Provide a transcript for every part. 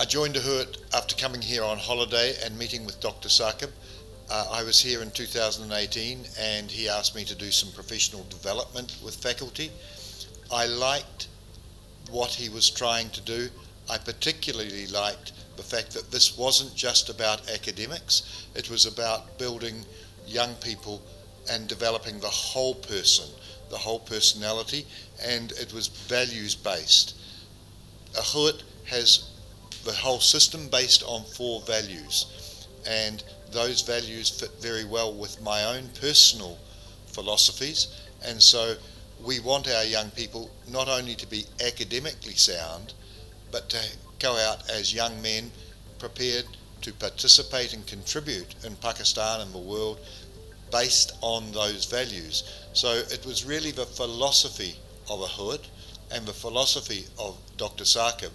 I joined Ahurt after coming here on holiday and meeting with Dr. Sakib. I was here in 2018 and he asked me to do some professional development with faculty. I liked what he was trying to do. I particularly liked the fact that this wasn't just about academics, it was about building young people and developing the whole person, the whole personality, and it was values based. Ahurt has the whole system based on 4 values, and those values fit very well with my own personal philosophies, and so we want our young people not only to be academically sound, but to go out as young men prepared to participate and contribute in Pakistan and the world based on those values. So it was really the philosophy of Ahurt and the philosophy of Dr. Sakib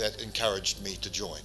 that encouraged me to join.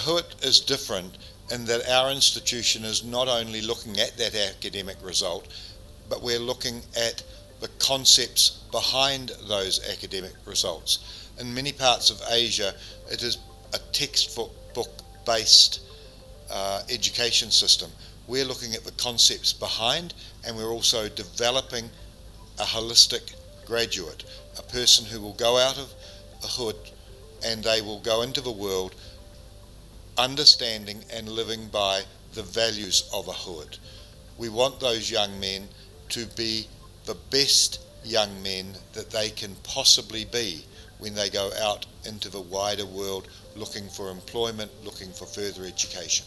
Ahurt is different in that our institution is not only looking at that academic result, but we're looking at the concepts behind those academic results. In many parts of Asia, it is a textbook-based education system. We're looking at the concepts behind, and we're also developing a holistic graduate, a person who will go out of Ahurt and they will go into the world understanding and living by the values of Ahurt. We want those young men to be the best young men that they can possibly be when they go out into the wider world looking for employment, looking for further education.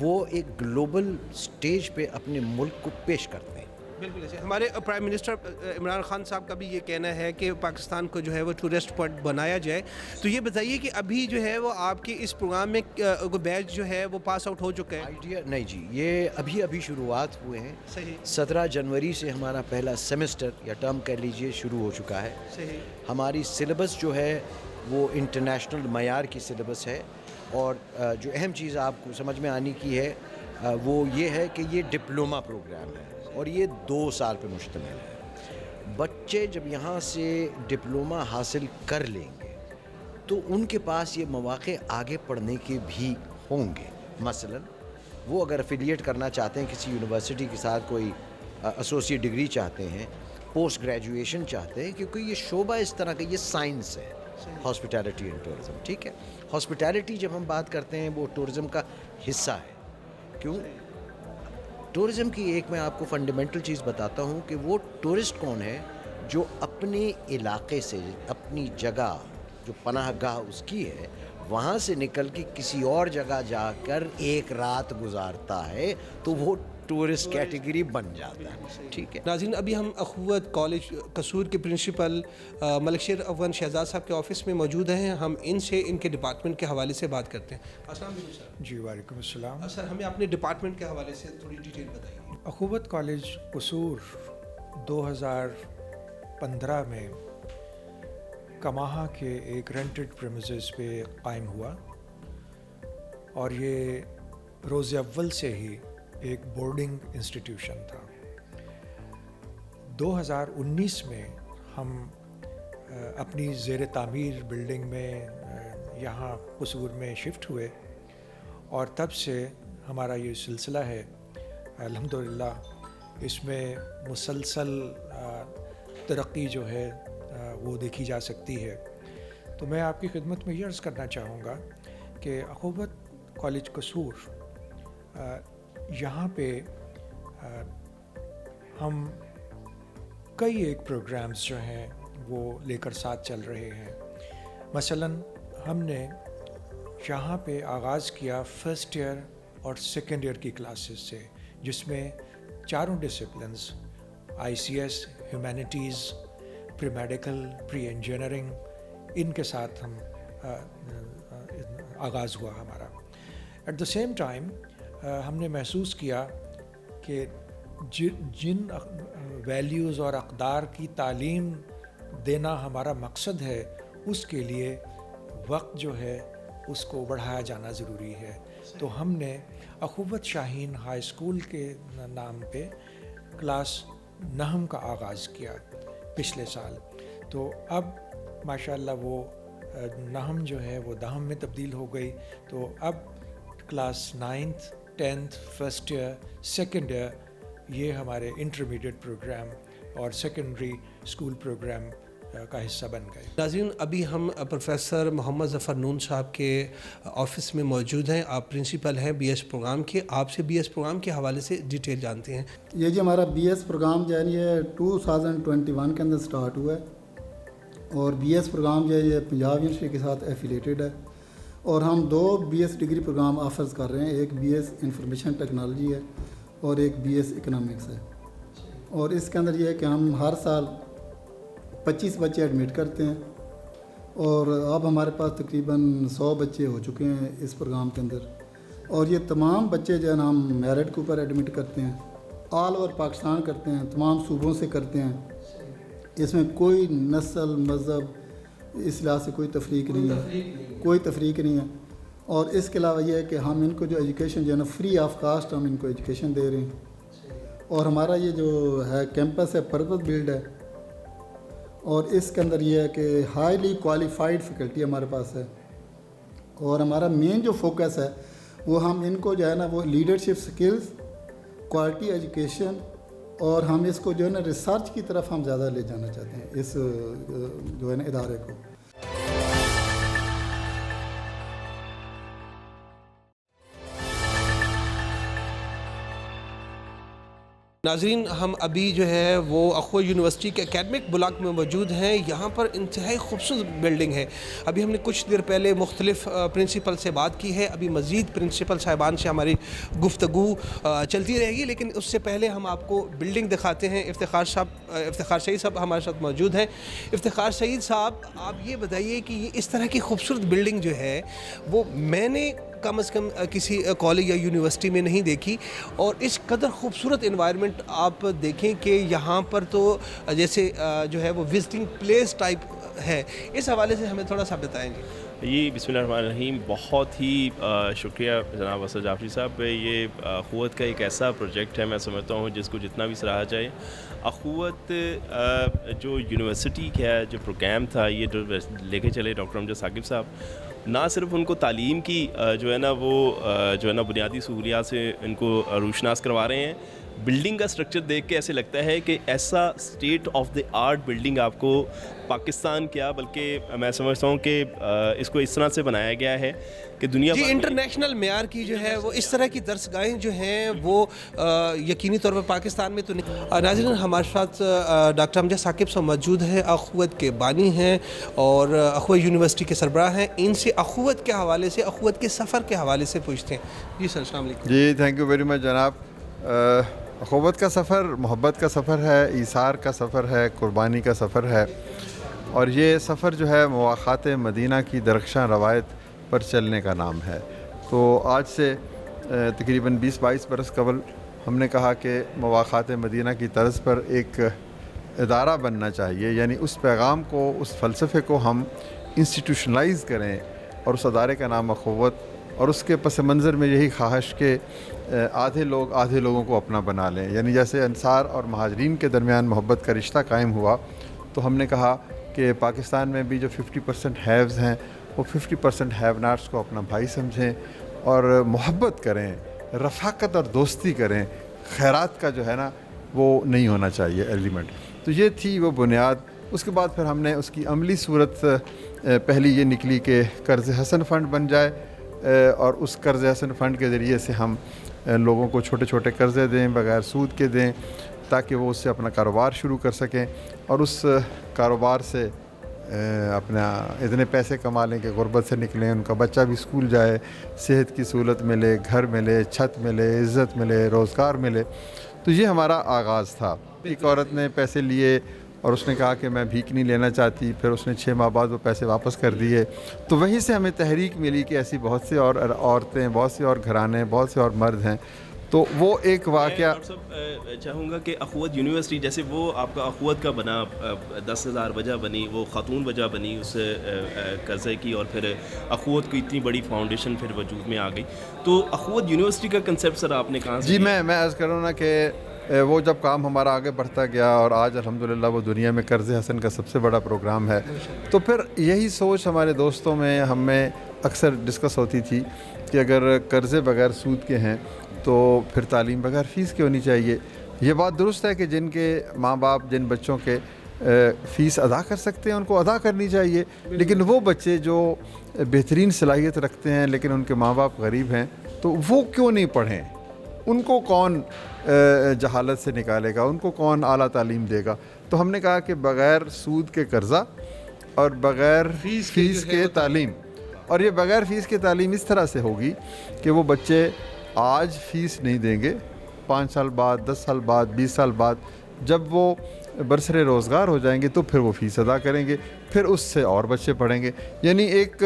وہ ایک global stage پہ اپنے ملک کو پیش کرتے ہیں. بالکل ایسے ہمارے پرائم منسٹر عمران خان صاحب کا بھی یہ کہنا ہے کہ پاکستان کو جو ہے وہ ٹورسٹ اسپاٹ بنایا جائے. تو یہ بتائیے کہ ابھی جو ہے وہ آپ کے اس پروگرام میں بیچ جو ہے وہ پاس آؤٹ ہو چکا ہے؟ آئیڈیا نہیں جی، یہ ابھی شروعات ہوئے ہیں. صحیح. 17 جنوری سے ہمارا پہلا سیمسٹر یا ٹرم کہہ لیجئے شروع ہو چکا ہے. صحیح. ہماری سلیبس جو ہے وہ انٹرنیشنل معیار کی سلیبس ہے، اور جو اہم چیز آپ کو سمجھ میں آنے کی ہے وہ یہ ہے کہ یہ ڈپلوما پروگرام ہے اور یہ 2 سال پہ مشتمل ہے. بچے جب یہاں سے ڈپلوما حاصل کر لیں گے تو ان کے پاس یہ مواقع آگے پڑھنے کے بھی ہوں گے. مثلا وہ اگر افیلیٹ کرنا چاہتے ہیں کسی یونیورسٹی کے ساتھ، کوئی ایسوسیٹ ڈگری چاہتے ہیں، پوسٹ گریجویشن چاہتے ہیں، کیونکہ یہ شعبہ اس طرح کا، یہ سائنس ہے، ہاسپٹیلٹی اینڈ ٹورزم. ٹھیک ہے، ہاسپٹیلٹی جب ہم بات کرتے ہیں وہ ٹورزم کا حصہ ہے. کیوں؟ ٹورزم کی ایک میں آپ کو فنڈامنٹل چیز بتاتا ہوں کہ وہ ٹورسٹ کون ہے جو اپنے علاقے سے، اپنی جگہ جو پناہ گاہ اس کی ہے، وہاں سے نکل کے کسی اور جگہ جا کر ایک رات گزارتا ہے، تو وہ ٹورسٹ کیٹیگری بن جاتا ہے. ٹھیک ہے ناظرین، ابھی ہم اخوت کالج قصور کے پرنسپل ملک شیر افغان شہزاد صاحب کے آفس میں موجود ہیں. ہم ان سے ان کے ڈپارٹمنٹ کے حوالے سے بات کرتے ہیں. السلام علیکم سر. جی وعلیکم السلام. سر ہمیں اپنے ڈپارٹمنٹ کے حوالے سے تھوڑی ڈیٹیل بتائیے. اخوت کالج قصور 2015 میں کماہا کے ایک رینٹڈ پریمیسز پہ قائم ہوا، اور یہ روز اول سے ہی ایک بورڈنگ انسٹیٹیوشن تھا. 2019 میں ہم اپنی زیر تعمیر بلڈنگ میں یہاں قصور میں شفٹ ہوئے، اور تب سے ہمارا یہ سلسلہ ہے. الحمدللہ اس میں مسلسل ترقی جو ہے وہ دیکھی جا سکتی ہے. تو میں آپ کی خدمت میں یہ عرض کرنا چاہوں گا کہ اخوت کالج قصور یہاں پہ ہم کئی ایک پروگرامز جو ہیں وہ لے کر ساتھ چل رہے ہیں. مثلاً ہم نے یہاں پہ آغاز کیا فرسٹ ایئر اور سیکنڈ ایئر کی کلاسز سے، جس میں چاروں disciplines ICS، humanities, pre medical, pre engineering, ان کے ساتھ ہم آغاز ہوا ہمارا. ایٹ دا سیم ٹائم ہم نے محسوس کیا کہ جن ویلیوز اور اقدار کی تعلیم دینا ہمارا مقصد ہے، اس کے لیے وقت جو ہے اس کو بڑھایا جانا ضروری ہے. تو ہم نے اخوت شاہین ہائی اسکول کے نام پہ کلاس 9 کا آغاز کیا پچھلے سال. تو اب ماشاءاللہ وہ 9 جو ہے وہ 10 میں تبدیل ہو گئی. تو اب class 9th 10th first year second year یہ ہمارے انٹرمیڈیٹ پروگرام اور سیکنڈری اسکول پروگرام کا حصہ بن گئے. ناظرین، ابھی ہم پروفیسر محمد ظفر نون صاحب کے آفس میں موجود ہیں. آپ پرنسپل ہیں BS پروگرام کے. آپ سے BS پروگرام کے حوالے سے ڈیٹیل جانتے ہیں. یہ جی ہمارا BS پروگرام جو ہے یہ 2021 کے اندر سٹارٹ ہوا ہے، اور BS پروگرام جو ہے یہ پنجاب یونیورسٹی کے ساتھ ایفیلیٹڈ ہے. اور ہم 2 BS ڈگری پروگرام آفرز کر رہے ہیں. ایک BS انفارمیشن ٹیکنالوجی ہے اور ایک BS اکنامکس ہے. اور اس کے اندر یہ ہے کہ ہم ہر سال 25 بچے ایڈمٹ کرتے ہیں، اور اب ہمارے پاس تقریباً 100 بچے ہو چکے ہیں اس پروگرام کے اندر. اور یہ تمام بچے جو ہے نا ہم میرٹ کے اوپر ایڈمٹ کرتے ہیں، آل اوور پاکستان کرتے ہیں، تمام صوبوں سے کرتے ہیں. اس میں کوئی نسل، مذہب، اس لحاظ سے کوئی تفریق نہیں ہے، کوئی تفریق نہیں ہے. اور اس کے علاوہ یہ ہے کہ ہم ان کو جو ایجوکیشن جو ہے نا فری آف کاسٹ ہم ان کو ایجوکیشن دے رہے ہیں. اور ہمارا یہ جو ہے کیمپس ہے پرپز بلڈ ہے، اور اس کے اندر یہ ہے کہ ہائیلی کوالیفائڈ فیکلٹی ہمارے پاس ہے. اور ہمارا مین جو فوکس ہے وہ ہم ان کو جو ہے نا وہ لیڈرشپ سکلز، کوالٹی ایجوکیشن، اور ہم اس کو جو ہے نا ریسرچ کی طرف ہم زیادہ لے جانا چاہتے ہیں اس جو ہے نا ادارے کو. ناظرین ہم ابھی جو ہے وہ اخوہ یونیورسٹی کے اکیڈمک بلاک میں موجود ہیں. یہاں پر انتہائی خوبصورت بلڈنگ ہے. ابھی ہم نے کچھ دیر پہلے مختلف پرنسپل سے بات کی ہے. ابھی مزید پرنسپل صاحبان سے ہماری گفتگو چلتی رہے گی, لیکن اس سے پہلے ہم آپ کو بلڈنگ دکھاتے ہیں. افتخار سعید صاحب ہمارے ساتھ موجود ہیں. افتخار سعید صاحب, آپ یہ بتائیے کہ یہ اس طرح کی خوبصورت بلڈنگ جو ہے وہ میں نے کم از کم کسی کالج یا یونیورسٹی میں نہیں دیکھی, اور اس قدر خوبصورت انوائرمنٹ آپ دیکھیں کہ یہاں پر تو جیسے جو ہے وہ وزٹنگ پلیس ٹائپ ہے. اس حوالے سے ہمیں تھوڑا سا بتائیں گے. یہ بسم اللہ الرحمن الرحیم, بہت ہی شکریہ جناب اسد جعفری صاحب. یہ اخوت کا ایک ایسا پروجیکٹ ہے, میں سمجھتا ہوں جس کو جتنا بھی سراہا جائے. اخوت جو یونیورسٹی کا جو پروگرام تھا, یہ جو لے کے چلے ڈاکٹر امجد ثاقب صاحب, نہ صرف ان کو تعلیم کی جو ہے نا وہ جو ہے نا بنیادی سہولیات سے ان کو روشناس کروا رہے ہیں. بلڈنگ کا سٹرکچر دیکھ کے ایسے لگتا ہے کہ ایسا state of the art building آپ کو پاکستان کیا بلکہ میں سمجھتا ہوں کہ اس کو اس طرح سے بنایا گیا ہے کہ دنیا جی انٹرنیشنل معیار کی جو ہے وہ اس طرح کی درسگاہیں جو ہیں وہ یقینی طور پر پاکستان میں تو نہیں. ناظرین ہمارے ساتھ ڈاکٹر امجد ثاقب صاحب موجود ہیں, اخوت کے بانی ہیں اور اخوہ یونیورسٹی کے سربراہ ہیں. ان سے اخوت کے حوالے سے, اخوت کے سفر کے حوالے سے پوچھتے ہیں. جی سر, السلام علیکم. جی تھینک یو ویری مچ جناب. اخوت کا سفر محبت کا سفر ہے, ایثار کا سفر ہے, قربانی کا سفر ہے, اور یہ سفر جو ہے مواخات مدینہ کی درخشاں روایت پر چلنے کا نام ہے. تو آج سے تقریباً 20-22 برس قبل ہم نے کہا کہ مواخات مدینہ کی طرز پر ایک ادارہ بننا چاہیے, یعنی اس پیغام کو, اس فلسفے کو ہم انسٹیٹیوشنلائز کریں, اور اس ادارے کا نام اخوت, اور اس کے پس منظر میں یہی خواہش کہ آدھے لوگوں کو اپنا بنا لیں. یعنی جیسے انصار اور مہاجرین کے درمیان محبت کا رشتہ قائم ہوا, تو ہم نے کہا کہ پاکستان میں بھی جو 50% ہیوز ہیں وہ 50% ہیو ناٹس کو اپنا بھائی سمجھیں اور محبت کریں, رفاقت اور دوستی کریں. خیرات کا جو ہے نا وہ نہیں ہونا چاہیے ایلیمنٹ. تو یہ تھی وہ بنیاد. اس کے بعد پھر ہم نے اس کی عملی صورت پہلی یہ نکلی کہ قرض حسن فنڈ بن جائے, اور اس قرض حسن فنڈ کے ذریعے سے ہم لوگوں کو چھوٹے چھوٹے قرضے دیں, بغیر سود کے دیں, تاکہ وہ اس سے اپنا کاروبار شروع کر سکیں, اور اس کاروبار سے اپنا اتنے پیسے کما لیں کہ غربت سے نکلیں, ان کا بچہ بھی اسکول جائے, صحت کی سہولت ملے, گھر ملے, چھت ملے, عزت ملے, روزگار ملے. تو یہ ہمارا آغاز تھا. ایک عورت نے پیسے لیے اور اس نے کہا کہ میں بھیک نہیں لینا چاہتی, پھر اس نے 6 ماہ بعد وہ پیسے واپس کر دیے. تو وہیں سے ہمیں تحریک ملی کہ ایسی بہت سی اور عورتیں, بہت سے اور گھرانے, بہت سے اور مرد ہیں. تو وہ ایک واقعہ. ڈاکٹر صاحب چاہوں گا کہ اخوت یونیورسٹی جیسے وہ آپ کا اخوت کا بنا, 10,000 وجہ بنی, وہ خاتون وجہ بنی اس قرضے کی, اور پھر اخوت کی اتنی بڑی فاؤنڈیشن پھر وجود میں آ گئی. تو اخوت یونیورسٹی کا کنسیپٹ سر آپ نے کہاں سے؟ جی میں عرض کروں نا کہ وہ جب کام ہمارا آگے بڑھتا گیا, اور آج الحمدللہ وہ دنیا میں قرض حسن کا سب سے بڑا پروگرام ہے, تو پھر یہی سوچ ہمارے دوستوں میں, ہم میں اکثر ڈسکس ہوتی تھی کہ اگر قرضے بغیر سود کے ہیں تو پھر تعلیم بغیر فیس کی ہونی چاہیے. یہ بات درست ہے کہ جن کے ماں باپ جن بچوں کے فیس ادا کر سکتے ہیں ان کو ادا کرنی چاہیے, لیکن وہ بچے جو بہترین صلاحیت رکھتے ہیں لیکن ان کے ماں باپ غریب ہیں, تو وہ کیوں نہیں پڑھیں؟ ان کو کون جہالت سے نکالے گا, ان کو کون اعلیٰ تعلیم دے گا؟ تو ہم نے کہا کہ بغیر سود کے قرضہ اور بغیر فیس کے تعلیم, اور یہ بغیر فیس کے تعلیم اس طرح سے ہوگی کہ وہ بچے آج فیس نہیں دیں گے, 5 سال بعد, 10 سال بعد, 20 سال بعد جب وہ برسر روزگار ہو جائیں گے تو پھر وہ فیس ادا کریں گے, پھر اس سے اور بچے پڑھیں گے. یعنی ایک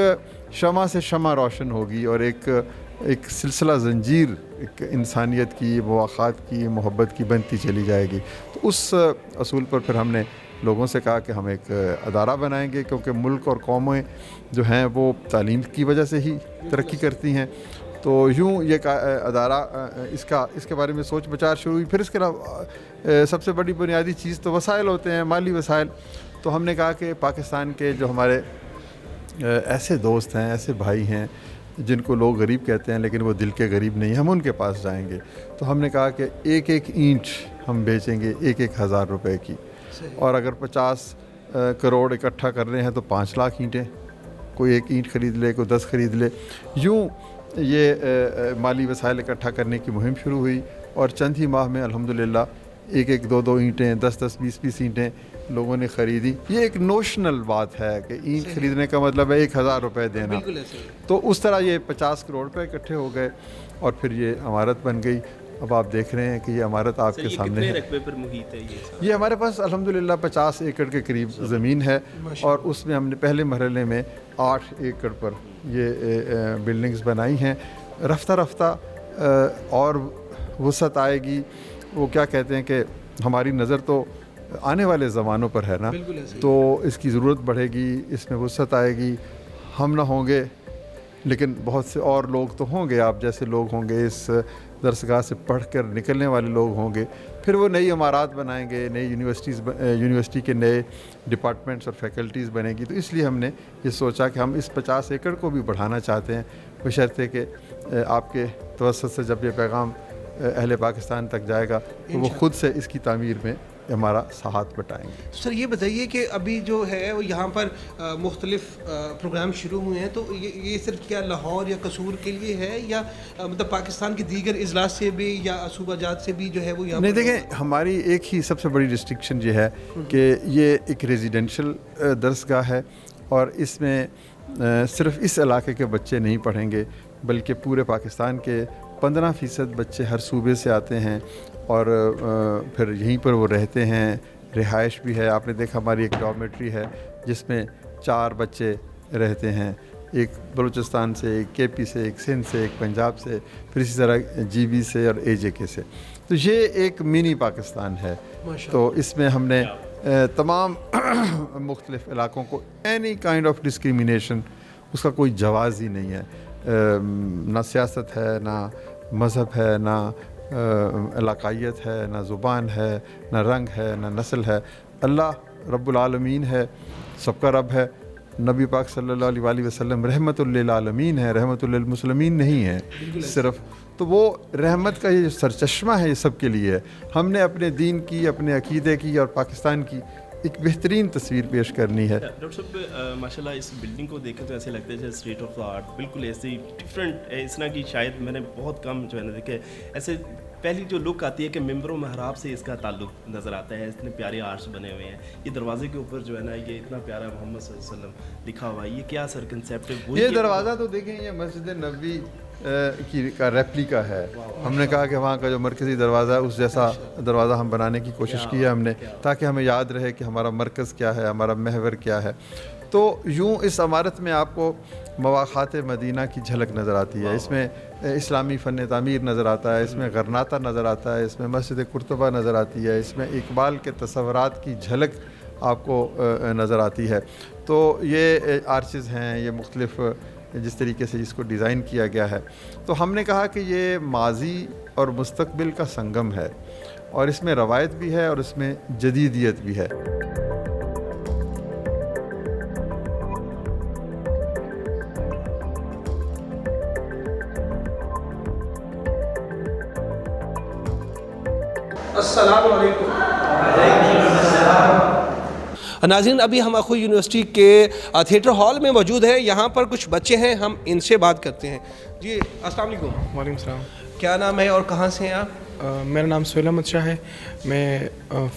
شمع سے شمع روشن ہوگی, اور ایک سلسلہ زنجیر ایک انسانیت کی, مواخات کی, محبت کی بنتی چلی جائے گی. تو اس اصول پر پھر ہم نے لوگوں سے کہا کہ ہم ایک ادارہ بنائیں گے, کیونکہ ملک اور قومیں جو ہیں وہ تعلیم کی وجہ سے ہی ترقی کرتی ہیں. تو یوں یہ ادارہ اس کے بارے میں سوچ بچار شروع ہوئی. پھر اس کے علاوہ سب سے بڑی بنیادی چیز تو وسائل ہوتے ہیں, مالی وسائل. تو ہم نے کہا کہ پاکستان کے جو ہمارے ایسے دوست ہیں, ایسے بھائی ہیں جن کو لوگ غریب کہتے ہیں لیکن وہ دل کے غریب نہیں, ہم ان کے پاس جائیں گے. تو ہم نے کہا کہ ایک اینٹ ہم بیچیں گے 1,000 روپے کی, اور اگر 50 کروڑ اکٹھا کر رہے ہیں تو 5 لاکھ اینٹیں, کوئی ایک اینٹ خرید لے, کوئی 10 خرید لے. یوں یہ مالی وسائل اکٹھا کرنے کی مہم شروع ہوئی, اور چند ہی ماہ میں الحمدللہ ایک ایک دو دو اینٹیں 10-10 20-20 اینٹیں لوگوں نے خریدی. یہ ایک نوشنل بات ہے کہ اینٹ خریدنے کا مطلب ہے 1000 روپے دینا. تو اس طرح یہ 50 کروڑ روپے اکٹھے ہو گئے اور پھر یہ عمارت بن گئی. اب آپ دیکھ رہے ہیں کہ یہ عمارت آپ کے سامنے ہے. رقبے پر محیط ہے یہ ہمارے پاس الحمدللہ 50 ایکڑ کے قریب زمین ہے اور اس میں ہم نے پہلے مرحلے میں 8 ایکڑ پر یہ بلڈنگز بنائی ہیں. رفتہ رفتہ اور وسعت آئے گی. وہ کیا کہتے ہیں کہ ہماری نظر تو آنے والے زمانوں پر ہے نا, تو اس کی ضرورت بڑھے گی, اس میں وسعت آئے گی. ہم نہ ہوں گے لیکن بہت سے اور لوگ تو ہوں گے, آپ جیسے لوگ ہوں گے, اس درسگاہ سے پڑھ کر نکلنے والے لوگ ہوں گے. پھر وہ نئی عمارات بنائیں گے, نئی یونیورسٹی کے نئے ڈپارٹمنٹس اور فیکلٹیز بنے گی. تو اس لیے ہم نے یہ سوچا کہ ہم اس 50 ایکڑ کو بھی بڑھانا چاہتے ہیں, بشرطے کہ آپ کے توسط سے جب یہ پیغام اہل پاکستان تک جائے گا تو وہ خود سے اس کی تعمیر میں ہمارا ساتھ بٹائیں گے. سر یہ بتائیے کہ ابھی جو ہے وہ یہاں پر مختلف پروگرام شروع ہوئے ہیں, تو یہ صرف کیا لاہور یا قصور کے لیے ہے یا مطلب پاکستان کے دیگر اضلاع سے بھی یا صوبہ جات سے بھی جو ہے وہ یہاں نہیں؟ دیکھیں, ہماری ایک ہی سب سے بڑی ریسٹرکشن یہ ہے کہ یہ ایک ریزیڈینشل درسگاہ ہے اور اس میں صرف اس علاقے کے بچے نہیں پڑھیں گے بلکہ پورے پاکستان کے 15% بچے ہر صوبے سے آتے ہیں اور پھر یہیں پر وہ رہتے ہیں. رہائش بھی ہے. آپ نے دیکھا ہماری ایک ڈارمیٹری ہے جس میں 4 بچے رہتے ہیں, ایک بلوچستان سے, ایک کے پی سے, ایک سندھ سے, ایک پنجاب سے, پھر اسی طرح جی بی سے اور اے جے کے سے. تو یہ ایک منی پاکستان ہے. تو اس میں ہم نے تمام مختلف علاقوں کو اینی کائنڈ آف ڈسکریمنیشن اس کا کوئی جواز ہی نہیں ہے. نہ سیاست ہے, نہ مذہب ہے, نہ علاقائیت ہے, نہ زبان ہے, نہ رنگ ہے, نہ نسل ہے. اللہ رب العالمین ہے, سب کا رب ہے. نبی پاک صلی اللہ علیہ وسلم رحمت للعالمین ہے, رحمت للمسلمین نہیں ہے صرف. تو وہ رحمت کا یہ سرچشمہ ہے, یہ سب کے لیے ہے. ہم نے اپنے دین کی, اپنے عقیدے کی اور پاکستان کی ایک بہترین تصویر پیش کرنی ہے. ڈاکٹر صاحب ماشاء اللہ اس بلڈنگ کو دیکھیں تو ایسے لگتا ہے جیسے اسٹریٹ آف دا آرٹ, بالکل ایسے ہی ڈفرینٹ ہے. اس طرح کی شاید میں نے بہت کم جو ہے نا دیکھے. ایسے پہلی جو لک آتی ہے کہ ممبر و محراب سے اس کا تعلق نظر آتا ہے. اتنے پیارے آرٹس بنے ہوئے ہیں. یہ دروازے کے اوپر جو ہے نا یہ اتنا پیارا محمد صلی اللہ علیہ وسلم لکھا ہوا ہے. یہ کیا سر کنسیپٹ ہے؟ یہ دروازہ تو دیکھیں یہ مسجد نبوی کا ریپلیکا ہے. ہم نے کہا کہ وہاں کا جو مرکزی دروازہ ہے اس جیسا دروازہ ہم بنانے کی کوشش کی ہے ہم نے, تاکہ ہمیں یاد رہے کہ ہمارا مرکز کیا ہے, ہمارا محور کیا ہے. تو یوں اس عمارت میں آپ کو مواخات مدینہ کی جھلک نظر آتی ہے. اس میں اسلامی فن تعمیر نظر آتا ہے, اس میں غرناطہ نظر آتا ہے, اس میں مسجد قرطبہ نظر آتی ہے, اس میں اقبال کے تصورات کی جھلک آپ کو نظر آتی ہے. تو یہ آرچز ہیں, یہ مختلف جس طریقے سے اس کو ڈیزائن کیا گیا ہے. تو ہم نے کہا کہ یہ ماضی اور مستقبل کا سنگم ہے اور اس میں روایت بھی ہے اور اس میں جدیدیت بھی ہے. السلام علیکم. ناظرین, ابھی ہم اخوی یونیورسٹی کے تھیٹر ہال میں موجود ہیں. یہاں پر کچھ بچے ہیں, ہم ان سے بات کرتے ہیں. جی السلام علیکم. وعلیکم السلام. کیا نام ہے اور کہاں سے ہیں آپ؟ میرا نام سہیل احمد شاہ ہے. میں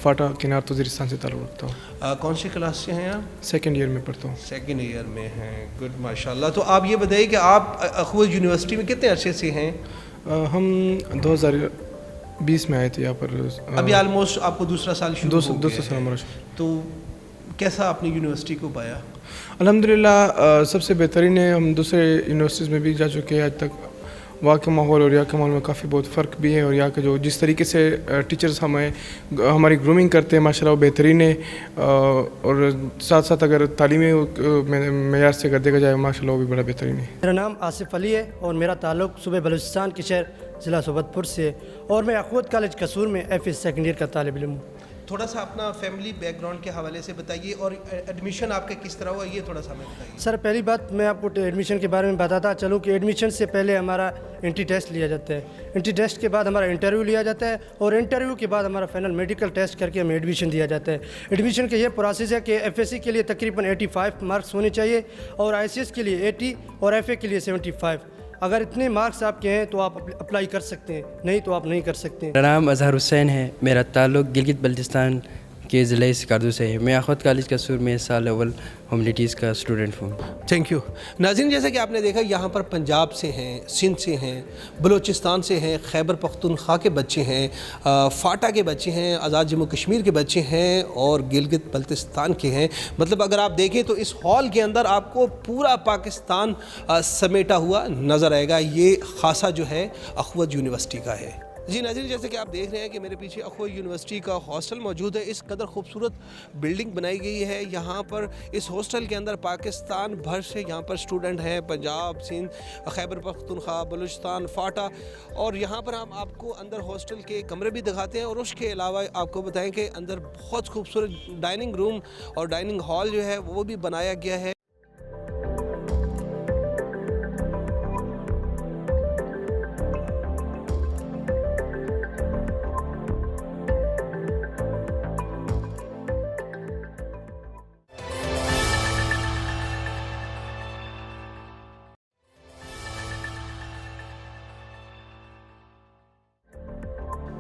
فاٹا کنار وزیرستان سے تعلق رکھتا ہوں. کون سی کلاس سے ہیں آپ؟ سیکنڈ ایئر میں پڑھتا ہوں. سیکنڈ ایئر میں ہیں. گڈ, ماشاء اللہ. تو آپ یہ بتائیے کہ آپ اخوی یونیورسٹی میں کتنے عرصے سے ہیں؟ ہم 2020 میں آئے تھے یہاں پر. ابھی آلموسٹ آپ کو دوسرا سال شروع ہو گیا. دوسرا سال ہمارا. تو کیسا آپ نے یونیورسٹی کو پایا؟ الحمدللہ سب سے بہترین ہے. ہم دوسرے یونیورسٹیز میں بھی جا چکے ہیں آج تک. وہاں کے ماحول اور یہاں کے ماحول میں کافی بہت فرق بھی ہے, اور یہاں کے جو جس طریقے سے ٹیچرز ہماری گرومنگ کرتے ہیں ماشاء اللہ وہ بہترین ہے. اور ساتھ ساتھ اگر تعلیمی معیار سے اگر دیکھا جائے ماشاء اللہ وہ بھی بڑا بہترین ہے. میرا نام آصف علی ہے اور میرا تعلق صوبہ بلوچستان کے شہر ضلع صوبت پور سے, اور میں اخوت کالج قصور میں ایف اے سیکنڈ ایئر کا طالب علم ہوں. تھوڑا سا اپنا فیملی بیک گراؤنڈ کے حوالے سے بتائیے, اور ایڈمیشن آپ کا کس طرح ہوا یہ تھوڑا سا ہمیں بتائیے. سر پہلی بات میں آپ کو ایڈمیشن کے بارے میں بتاتا چلوں کہ ایڈمیشن سے پہلے ہمارا انٹری ٹیسٹ لیا جاتا ہے. انٹری ٹیسٹ کے بعد ہمارا انٹرویو لیا جاتا ہے, اور انٹرویو کے بعد ہمارا فائنل میڈیکل ٹیسٹ کر کے ہمیں ایڈمیشن دیا جاتا ہے. ایڈمیشن کا یہ پروسیس ہے کہ ایف ایس سی کے لیے تقریباً 85 مارکس ہونے چاہیے, اور آئی سی ایس کے لیے 80 اور ایف اے کے لیے 75. اگر اتنے مارکس آپ کے ہیں تو آپ اپلائی کر سکتے ہیں, نہیں تو آپ نہیں کر سکتے. میرا نام اظہر حسین ہے. میرا تعلق گلگت بلتستان کے ضلع سکردو سے ہے. میں اخوت کالج قصور میں سال اول ہیومنیٹیز کا اسٹوڈنٹ ہوں. Thank you. ناظرین, جیسا کہ آپ نے دیکھا یہاں پر پنجاب سے ہیں, سندھ سے ہیں, بلوچستان سے ہیں, خیبر پختونخوا کے بچے ہیں, فاٹا کے بچے ہیں, آزاد جموں کشمیر کے بچے ہیں اور گلگت بلتستان کے ہیں. مطلب اگر آپ دیکھیں تو اس ہال کے اندر آپ کو پورا پاکستان سمیٹا ہوا نظر آئے گا. یہ خاصہ جو ہے اخوت یونیورسٹی کا ہے. جی ناظرین, جیسے کہ آپ دیکھ رہے ہیں کہ میرے پیچھے اخوت یونیورسٹی کا ہاسٹل موجود ہے. اس قدر خوبصورت بلڈنگ بنائی گئی ہے. یہاں پر اس ہاسٹل کے اندر پاکستان بھر سے یہاں پر اسٹوڈنٹ ہیں, پنجاب, سندھ, خیبر پختونخوا, بلوچستان, فاٹا. اور یہاں پر ہم آپ کو اندر ہاسٹل کے کمرے بھی دکھاتے ہیں اور اس کے علاوہ آپ کو بتائیں کہ اندر بہت خوبصورت ڈائننگ روم اور ڈائننگ ہال جو ہے وہ بھی بنایا گیا ہے.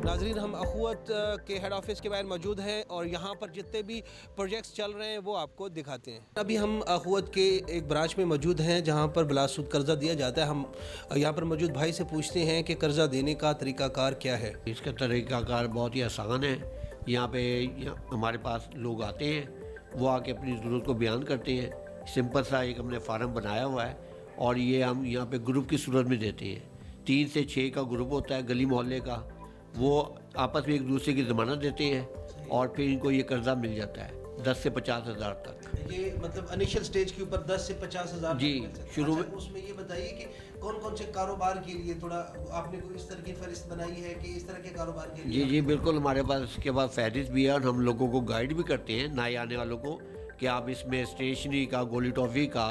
ناظرین, ہم اخوت کے ہیڈ آفس کے باہر موجود ہیں اور یہاں پر جتنے بھی پروجیکٹس چل رہے ہیں وہ آپ کو دکھاتے ہیں. ابھی ہم اخوت کے ایک برانچ میں موجود ہیں جہاں پر بلا سود قرضہ دیا جاتا ہے. ہم یہاں پر موجود بھائی سے پوچھتے ہیں کہ قرضہ دینے کا طریقہ کار کیا ہے. اس کا طریقہ کار بہت ہی آسان ہے. یہاں پہ ہمارے پاس لوگ آتے ہیں, وہ آ کے اپنی ضرورت کو بیان کرتے ہیں. سمپل سا ایک ہم نے فارم بنایا ہوا ہے اور یہ ہم یہاں پہ گروپ کی صورت میں دیتے ہیں. 3 سے 6 کا گروپ ہوتا ہے گلی محلے کا, وہ آپس میں ایک دوسرے کی ضمانت دیتے ہیں اور پھر ان کو یہ قرضہ مل جاتا ہے 10 سے 50 ہزار تک. یہ مطلب انیشل سٹیج کے اوپر 10 سے 50 ہزار. جی شروع میں. اس میں یہ بتائیے کہ کون کون سے کاروبار کے لیے تھوڑا آپ نے کوئی اس طرح کی فہرست بنائی ہے کہ اس طرح کے کاروبار کے لیے؟ جی بالکل, ہمارے پاس اس کے بعد فہرست بھی ہے اور ہم لوگوں کو گائیڈ بھی کرتے ہیں نئے آنے والوں کو کہ آپ اس میں اسٹیشنری کا, گولی ٹافی کا,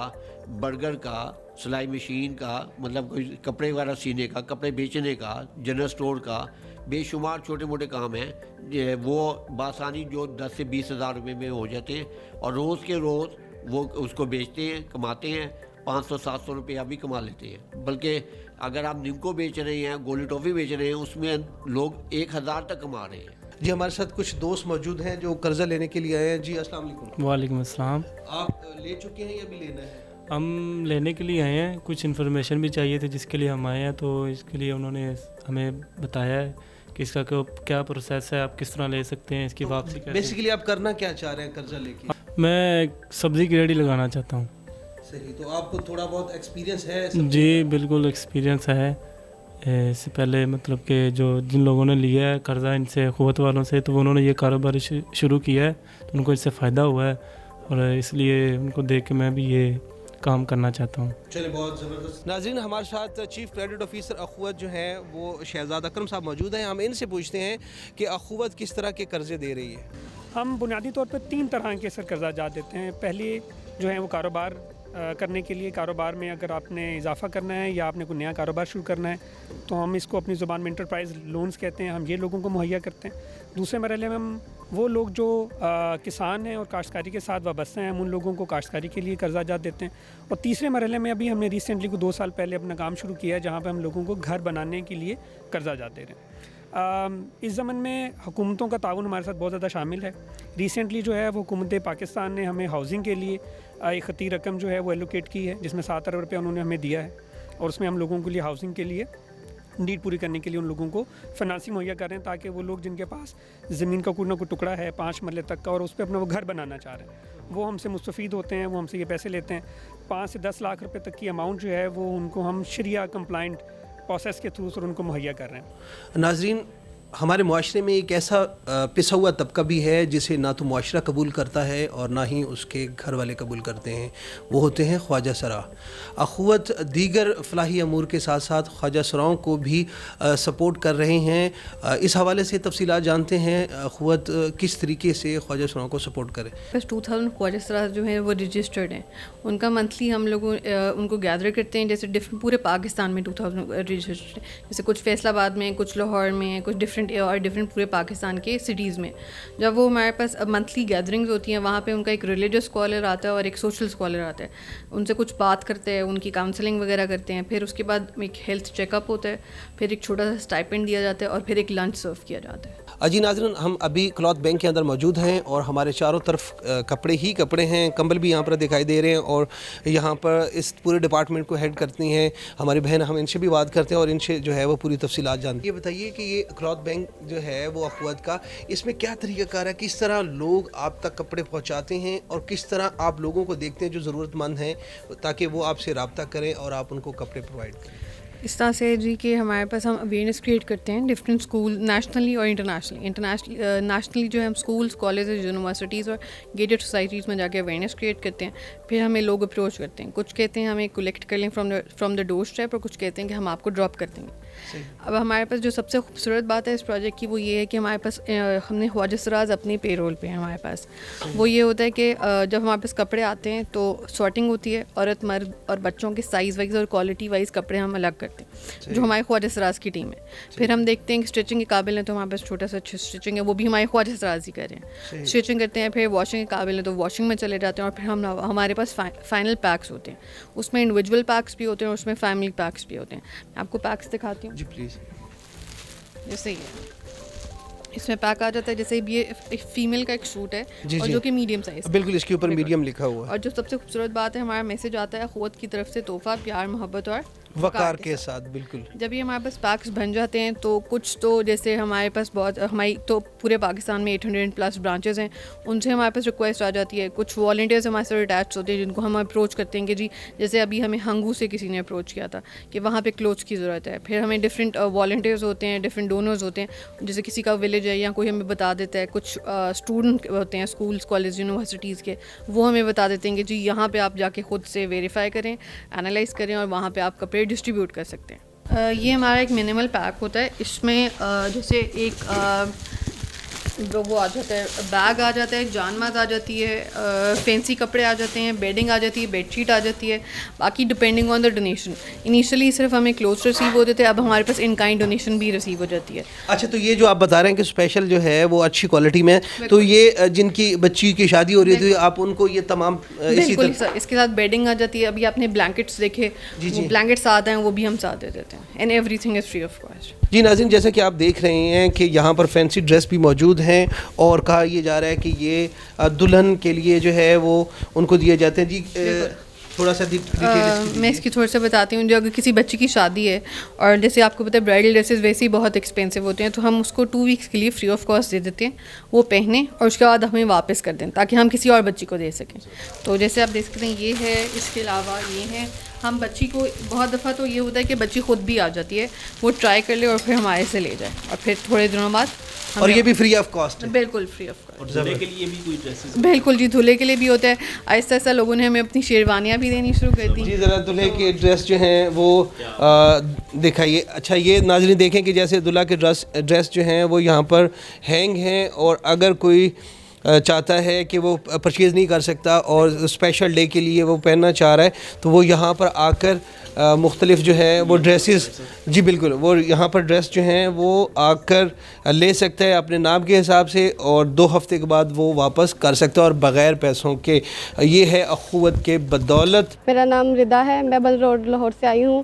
برگر کا, سلائی مشین کا, مطلب کوئی کپڑے وغیرہ سینے کا, کپڑے بیچنے کا, جنرل اسٹور کا, بے شمار چھوٹے موٹے کام ہیں وہ بآسانی جو 10 سے 20 ہزار روپے میں ہو جاتے ہیں اور روز کے روز وہ اس کو بیچتے ہیں, کماتے ہیں. 500-700 روپیہ بھی کما لیتے ہیں. بلکہ اگر آپ نمکو بیچ رہے ہیں, گولی ٹافی بیچ رہے ہیں, اس میں لوگ 1000 تک کما رہے ہیں. جی ہمارے ساتھ کچھ دوست موجود ہیں جو قرضہ لینے کے لیے آئے ہیں. جی السلام علیکم. وعلیکم السلام. آپ لے چکے ہیں یا بھی لینا ہے؟ ہم لینے کے لیے آئے ہیں, کچھ انفارمیشن بھی چاہیے تھی جس کے لیے ہم آئے ہیں, تو اس کے لیے انہوں نے ہمیں بتایا ہے کہ اس کا کیا پروسیس ہے, آپ کس طرح لے سکتے ہیں, اس کی واپسی کیسے. بیسیکلی آپ کرنا کیا چاہ رہے ہیں قرضہ لے کے؟ میں سبزی کی ریڈی لگانا چاہتا ہوں. صحیح, تو آپ کو تھوڑا بہت ایکسپیرینس ہے؟ جی بالکل ایکسپیرینس ہے. اس سے پہلے مطلب کہ جن لوگوں نے لیا ہے قرضہ ان سے, اخوت والوں سے, تو انہوں نے یہ کاروبار شروع کیا ہے تو ان کو اس سے فائدہ ہوا ہے اور اس لیے ان کو دیکھ کے میں بھی یہ کام کرنا چاہتا ہوں. چلے بہت زبردست. ناظرین, ہمارے ساتھ چیف کریڈٹ آفیسر اخوت جو ہیں وہ شہزاد اکرم صاحب موجود ہیں. ہم ان سے پوچھتے ہیں کہ اخوت کس طرح کے قرضے دے رہی ہے. ہم بنیادی طور پر 3 طرح کے قرضہ جات دیتے ہیں. پہلی جو ہے وہ کاروبار کرنے کے لیے, کاروبار میں اگر آپ نے اضافہ کرنا ہے یا آپ نے کوئی نیا کاروبار شروع کرنا ہے تو ہم اس کو اپنی زبان میں انٹرپرائز لونز کہتے ہیں, ہم یہ لوگوں کو مہیا کرتے ہیں. دوسرے مرحلے میں ہم وہ لوگ جو کسان ہیں اور کاشتکاری کے ساتھ وابستہ ہیں, ہم ان لوگوں کو کاشتکاری کے لیے قرضہ جات دیتے ہیں. اور تیسرے مرحلے میں ابھی ہم نے ریسنٹلی کو 2 سال پہلے اپنا کام شروع کیا ہے جہاں پہ ہم لوگوں کو گھر بنانے کے لیے قرضہ جات دے رہے ہیں. اس زمن میں حکومتوں کا تعاون ہمارے ساتھ بہت زیادہ شامل ہے. ریسنٹلی جو ہے وہ حکومت پاکستان نے ہمیں ہاؤسنگ کے لیے ایک خطی رقم جو ہے وہ ایلوکیٹ کی ہے جس میں 7 ارب روپیہ انہوں نے ہمیں دیا ہے اور اس میں ہم لوگوں کے لیے ہاؤسنگ کے لیے نیڈ پوری کرنے کے لیے ان لوگوں کو فنانسنگ مہیا کر رہے ہیں تاکہ وہ لوگ جن کے پاس زمین کا کوئی نہ کوئی ٹکڑا ہے 5 مرلے تک کا اور اس پہ اپنا وہ گھر بنانا چاہ رہے ہیں, وہ ہم سے مستفید ہوتے ہیں, وہ ہم سے یہ پیسے لیتے ہیں. 5 سے 10 لاکھ روپے تک کی اماؤنٹ جو ہے وہ ان کو ہم شریعہ کمپلائنٹ پروسیس کے تھرو ان کو مہیا کر رہے ہیں. ناظرین, ہمارے معاشرے میں ایک ایسا پسا ہوا طبقہ بھی ہے جسے نہ تو معاشرہ قبول کرتا ہے اور نہ ہی اس کے گھر والے قبول کرتے ہیں, وہ ہوتے ہیں خواجہ سرا. اخوت دیگر فلاحی امور کے ساتھ ساتھ خواجہ سراؤں کو بھی سپورٹ کر رہے ہیں. اس حوالے سے تفصیلات جانتے ہیں اخوت کس طریقے سے خواجہ سراؤں کو سپورٹ کرے. بس 2000 خواجہ سرا جو ہیں وہ رجسٹرڈ ہیں, ان کا منتھلی ہم لوگوں ان کو گیدر کرتے ہیں, جیسے پورے پاکستان میں 2000 رجسٹرڈ, جیسے کچھ فیصل آباد میں, کچھ لاہور میں, کچھ ڈفرینٹ ڈفرینٹ پورے پاکستان کے سٹیز میں. جب وہ ہمارے پاس منتھلی گیدرنگز ہوتی ہیں, وہاں پہ ان کا ایک ریلیجس اسکالر آتا ہے اور ایک سوشل اسکالر آتا ہے, ان سے کچھ بات کرتے ہیں, ان کی کاؤنسلنگ وغیرہ کرتے ہیں. پھر اس کے بعد ایک ہیلتھ چیک اپ ہوتا ہے, پھر ایک چھوٹا سا اسٹائپنڈ دیا جاتا ہے, اور پھر ایک لنچ سرو کیا جاتا ہے. جی ناظرین, ہم ابھی کلاتھ بینک کے اندر موجود ہیں اور ہمارے چاروں طرف کپڑے ہی کپڑے ہیں, کمبل بھی یہاں پر دکھائی دے رہے ہیں, اور یہاں پر اس پورے ڈپارٹمنٹ کو ہیڈ کرتی ہیں ہماری بہن. ہم ان سے بھی بات کرتے ہیں اور ان سے جو ہے وہ پوری تفصیلات جانتے ہیں. یہ بتائیے کہ یہ کلاتھ بینک جو ہے وہ اخوت کا, اس میں کیا طریقہ کار ہے, کس طرح لوگ آپ تک کپڑے پہنچاتے ہیں اور کس طرح آپ لوگوں کو دیکھتے ہیں جو ضرورت مند ہیں تاکہ وہ آپ سے رابطہ کریں اور آپ ان کو کپڑے پرووائڈ کریں؟ اس طرح سے جی کہ ہمارے پاس ہم اویئرنیس کریٹ کرتے ہیں ڈفرینٹ اسکول نیشنلی اور انٹرنیشنلی جو ہے ہم اسکولس, کالجز, یونیورسٹیز اور گیٹڈ سوسائٹیز میں جا کے اویئرنیس کریٹ کرتے ہیں. پھر ہمیں لوگ اپروچ کرتے ہیں, کچھ کہتے ہیں ہمیں کلیکٹ کر لیں فرام دا ڈور اسٹیپ, اور کچھ کہتے ہیں کہ ہم آپ کو ڈراپ کر دیں گے. اب ہمارے پاس جو سب سے خوبصورت بات ہے اس پروجیکٹ کی وہ یہ ہے کہ ہمارے پاس ہم نے خواجہ سراج اپنی پے رول پہ ہیں ہمارے پاس. وہ یہ ہوتا ہے کہ جب ہمارے پاس کپڑے آتے ہیں تو سارٹنگ ہوتی ہے, عورت مرد اور بچوں کے سائز وائز اور کوالٹی وائز کپڑے ہم الگ کرتے ہیں جو ہمارے خواجہ سراج کی ٹیم ہے. پھر ہم دیکھتے ہیں کہ اسٹچنگ کے قابل ہیں تو ہمارے پاس چھوٹا سا اسٹچنگ ہے, وہ بھی ہمارے خواجہ سراج ہی کر رہے ہیں, اسٹچنگ کرتے ہیں. پھر واشنگ کے قابل ہیں تو واشنگ میں چلے جاتے ہیں. اور پھر ہمارے پاس فائنل پیکس ہوتے ہیں, اس میں انڈیویجول پیکس بھی ہوتے ہیں اور اس میں فیملی پیکس بھی ہوتے ہیں. میں آپ کو پیکس دکھاتی ہوں. جی پلیز. جیسے یہ اس میں پیک آ جاتا ہے, جیسے یہ ایک فیمیل کا ایک سوٹ ہے اور جو کہ میڈیم سائز, بالکل اس کے اوپر میڈیم لکھا ہوا ہے. اور جو سب سے خوبصورت بات ہے ہمارا میسج آتا ہے اخوت کی طرف سے, تحفہ پیار محبت اور وقار کے ساتھ. بالکل جب یہ ہمارے پاس پیکس بن جاتے ہیں تو کچھ تو جیسے ہمارے پاس بہت ہماری تو پورے پاکستان میں 800+ برانچز ہیں, ان سے ہمارے پاس ریکویسٹ آ جاتی ہے. کچھ والنٹیئرز ہمارے ساتھ اٹیچ ہوتے ہیں جن کو ہم اپروچ کرتے ہیں کہ جی جیسے ابھی ہمیں ہنگو سے کسی نے اپروچ کیا تھا کہ وہاں پہ کلوتھس کی ضرورت ہے. پھر ہمیں ڈفرینٹ والنٹیئرز ہوتے ہیں, ڈفرینٹ ڈونرز ہوتے ہیں, جیسے کسی کا ولیج ہے یا کوئی ہمیں بتا دیتا ہے. کچھ اسٹوڈنٹ ہوتے ہیں اسکولس, کالج, یونیورسٹیز کے, وہ ہمیں بتا دیتے ہیں کہ جی یہاں پہ آپ جا کے خود سے ویریفائی کریں, انالائز کریں اور وہاں پہ آپ کپڑے ڈسٹریبیوٹ کر سکتے ہیں. یہ ہمارا ایک منیمل پیک ہوتا ہے. اس میں جیسے ایک وہ آ جاتا ہے, بیگ آ جاتا ہے, جان ماز آ جاتی ہے, فینسی کپڑے آ جاتے ہیں, بیڈنگ آ جاتی ہے, بیڈ شیٹ آ جاتی ہے. باقی depending on the donation, initially صرف ہمیں کلوتھس ریسیو ہوتے تھے, اب ہمارے پاس ان کائنڈ ڈونیشن بھی ریسیو ہو جاتی ہے. اچھا, تو یہ جو آپ بتا رہے ہیں کہ اسپیشل جو ہے وہ اچھی کوالٹی میں, تو یہ جن کی بچی کی شادی ہو رہی تھی آپ ان کو یہ تمام بالکل سر, اس کے ساتھ بیڈنگ آ جاتی ہے. ابھی آپ نے بلینکٹس دیکھے, وہ بلینکٹس آتے ہیں وہ بھی ہم ساتھ دے دیتے ہیں, and everything is free of cost. جی ناظرین, جیسا کہ آپ دیکھ رہے ہیں کہ یہاں پر فینسی ڈریس بھی موجود ہیں اور کہا یہ جا رہا ہے کہ یہ دلہن کے لیے جو ہے وہ ان کو دیے جاتے ہیں. جی تھوڑا سا میں اس کی تھوڑا سا بتاتی ہوں. جو اگر کسی بچی کی شادی ہے اور جیسے آپ کو پتہ ہے برائڈل ڈریسز ویسے ہی بہت ایکسپینسو ہوتے ہیں, تو ہم اس کو 2 ویکس کے لیے فری آف کاسٹ دے دیتے ہیں, وہ پہنیں اور اس کے بعد ہمیں واپس کر دیں تاکہ ہم کسی اور بچی کو دے سکیں. تو جیسے آپ دیکھ سکتے ہیں یہ ہے, اس کے علاوہ یہ ہے. ہم بچی کو بہت دفعہ تو یہ ہوتا ہے کہ بچی خود بھی آ جاتی ہے, وہ ٹرائی کر لے اور پھر ہمارے سے لے جائے, اور پھر تھوڑے دنوں بعد. اور یہ بھی فری آف کاسٹ ہے؟ بالکل فری آف کاسٹ. اور دھلے کے لیے بھی کوئی ڈریسز؟ بالکل جی, دھلے کے لیے بھی ہوتا ہے. آہستہ آہستہ لوگوں نے ہمیں اپنی شیروانیاں بھی دینی شروع کر دی. جی ذرا دلہے کے ڈریس جو ہیں وہ دکھائیے. اچھا, یہ ناظرین دیکھیں کہ جیسے دلہا کے ڈریس جو ہیں وہ یہاں پر ہینگ ہیں, اور اگر کوئی چاہتا ہے کہ وہ پرچیز نہیں کر سکتا اور اسپیشل ڈے کے لیے وہ پہننا چاہ رہا ہے تو وہ یہاں پر آ کر مختلف جو ہے وہ ڈریسز, جی بالکل, وہ یہاں پر ڈریس جو ہیں وہ آ کر لے سکتا ہے اپنے نام کے حساب سے, اور 2 ہفتے کے بعد وہ واپس کر سکتا ہے اور بغیر پیسوں کے. یہ ہے اخوت کے بدولت. میرا نام ردا ہے, میں بند روڈ لاہور سے آئی ہوں,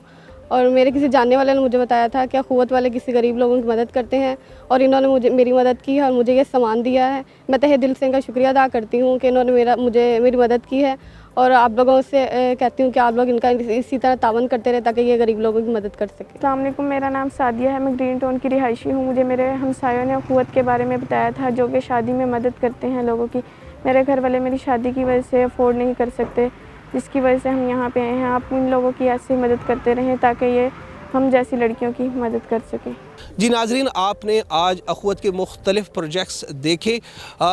اور میرے کسی جاننے والے نے مجھے بتایا تھا کہ اخوت والے کسی غریب لوگوں کی مدد کرتے ہیں, اور انہوں نے میری مدد کی اور مجھے یہ سامان دیا ہے. میں تہہ دل سے ان کا شکریہ ادا کرتی ہوں کہ انہوں نے میری مدد کی ہے, اور آپ لوگوں سے کہتی ہوں کہ آپ لوگ ان کا اسی طرح تعاون کرتے رہے تاکہ یہ غریب لوگوں کی مدد کر سکیں. السلام علیکم, میرا نام سعدیہ ہے, میں گرین ٹاؤن کی رہائشی ہوں. مجھے میرے ہمسایوں نے اخوت کے بارے میں بتایا تھا جو کہ شادی میں مدد کرتے ہیں لوگوں کی. میرے گھر والے میری شادی کی وجہ سے افورڈ نہیں کر سکتے, جس کی وجہ سے ہم یہاں پہ آئے ہیں. آپ ان لوگوں کی ایسے مدد کرتے رہیں تاکہ یہ ہم جیسی لڑکیوں کی مدد کر سکیں. جی ناظرین, آپ نے آج اخوت کے مختلف پروجیکٹس دیکھے.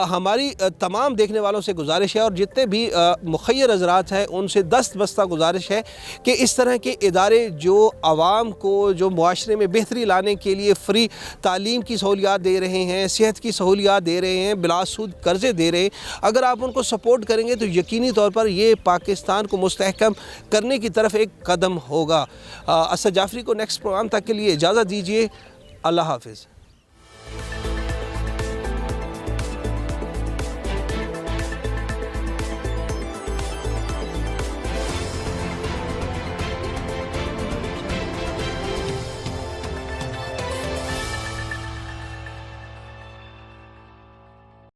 ہماری تمام دیکھنے والوں سے گزارش ہے اور جتنے بھی مخیر حضرات ہیں ان سے دست بستہ گزارش ہے کہ اس طرح کے ادارے جو عوام کو جو معاشرے میں بہتری لانے کے لیے فری تعلیم کی سہولیات دے رہے ہیں, صحت کی سہولیات دے رہے ہیں, بلا سود قرضے دے رہے ہیں, اگر آپ ان کو سپورٹ کریں گے تو یقینی طور پر یہ پاکستان کو مستحکم کرنے کی طرف ایک قدم ہوگا. اسد جعفری کو نیکسٹ پروگرام تک کے لیے اجازت دیجیے. اللہ حافظ.